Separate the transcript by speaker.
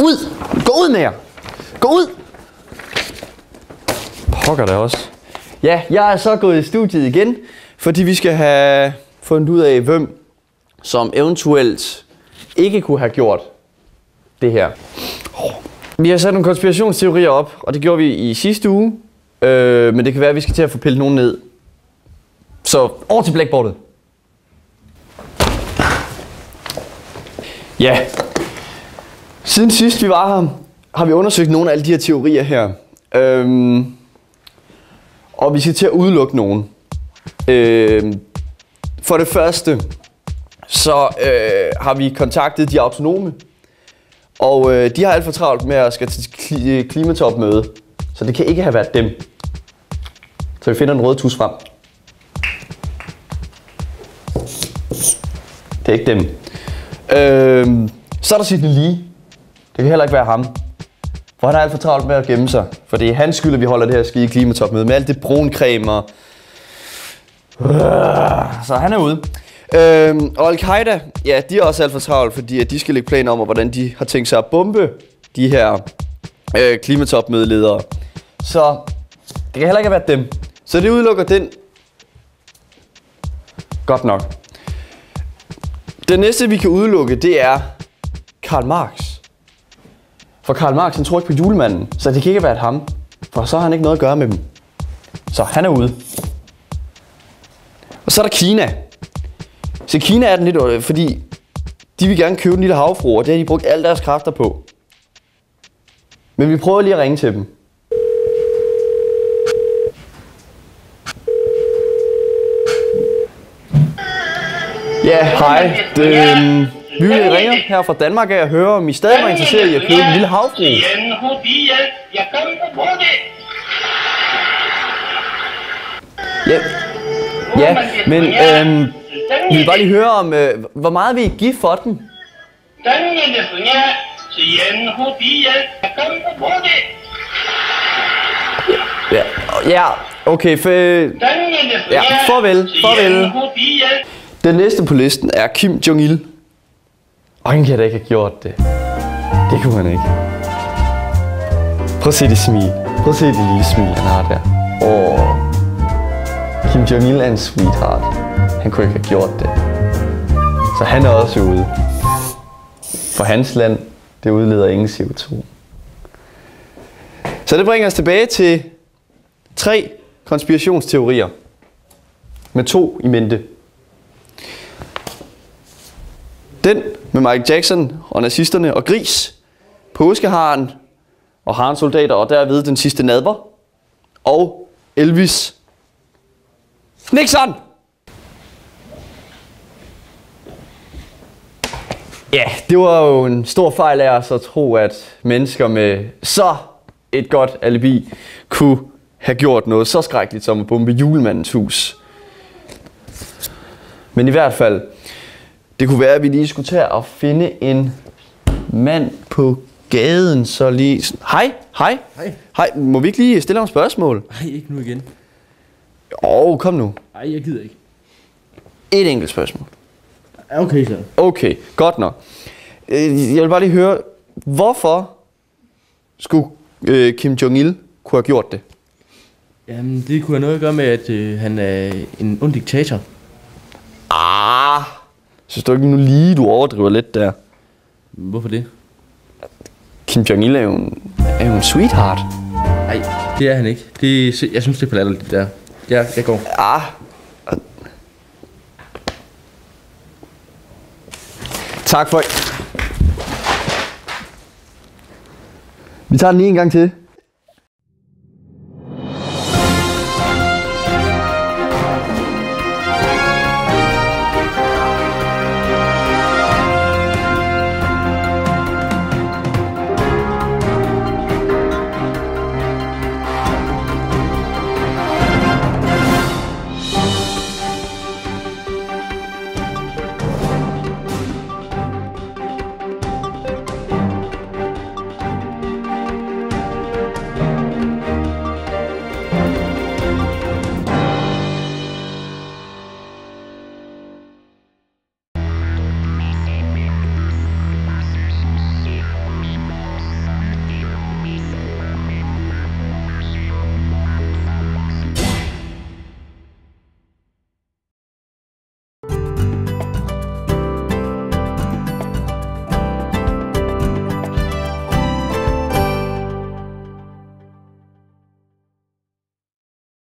Speaker 1: Ud! Gå ud med jer! Gå ud! Pokker da også. Ja, jeg er så gået i studiet igen, fordi vi skal have fundet ud af, hvem som eventuelt ikke kunne have gjort det her. Vi har sat nogle konspirationsteorier op, og det gjorde vi i sidste uge. Men det kan være, at vi skal til at få pillet nogen ned. Så over til blackboardet. Ja. Siden sidst vi var her, har vi undersøgt nogle af alle de her teorier her. Og vi skal til at udelukke nogen. For det første, så har vi kontaktet de autonome. Og de har alt for travlt med at skal til klimatopmøde. Så det kan ikke have været dem. Så vi finder en rød tus frem. Det er ikke dem. Så er der Sidney Lee. Det kan heller ikke være ham. For han er alt for travlt med at gemme sig. For det er hans skyld, at vi holder det her skide klimatopmøde. Med alt det bruncreme og... Så han er ude. Og Al-Qaida, ja, de er også alt for travlt, fordi de skal lægge planer om, hvordan de har tænkt sig at bombe de her klimatopmødeledere. Så det kan heller ikke have været dem. Så det udelukker den. Godt nok. Det næste, vi kan udelukke, det er Karl Marx. For Karl Marx, han tror ikke på julemanden, så det kan ikke have været ham. For så har han ikke noget at gøre med dem. Så han er ude. Og så er der Kina. Så Kina er den lidt, fordi de vil gerne købe den lille havfrue, og det har de brugt alle deres kræfter på. Men vi prøver lige at ringe til dem. Ja, hej. Vi ringer her fra Danmark af at høre, om I stadig var interesseret i at købe en lille havfrue. Ja, men vi vil bare lige høre om, hvor meget vil I give for den? Ja, okay, ja, farvel. Den næste på listen er Kim Jong-il. Og han kan da ikke have gjort det. Det kunne han ikke. Prøv at se det smil. Prøv at se det lille smil, han har der. Kim Jong-il er en sweetheart. Han kunne ikke have gjort det. Så han er også ude. For hans land, det udleder ingen CO2. Så det bringer os tilbage til 3 konspirationsteorier. Med 2 i mente. Den med Michael Jackson og nazisterne og gris, påskeharen og harens soldater og derved den sidste nadver, og Elvis Nixon! Ja, det var jo en stor fejl af os at tro, at mennesker med så et godt alibi kunne have gjort noget så skrækkeligt som at bombe julemandens hus. Men i hvert fald, det kunne være, at vi lige skulle tage og finde en mand på gaden, så lige... Hej. Må vi ikke lige stille ham spørgsmål?
Speaker 2: Nej, ikke nu igen.
Speaker 1: Kom nu.
Speaker 2: Nej, jeg gider ikke.
Speaker 1: Et enkelt spørgsmål.
Speaker 2: Okay, så.
Speaker 1: Okay, godt nok. Jeg vil bare lige høre, hvorfor skulle Kim Jong-il kunne have gjort det?
Speaker 2: Jamen, det kunne have noget at gøre med, at han er en ond diktator.
Speaker 1: Synes du ikke nu lige, du overdriver lidt der?
Speaker 2: Hvorfor det?
Speaker 1: Kim Jong-il er jo en sweetheart.
Speaker 2: Nej, det er han ikke. Jeg synes, det er for latterligt, det der. Jeg går.
Speaker 1: Tak for... Vi tager den lige en gang til.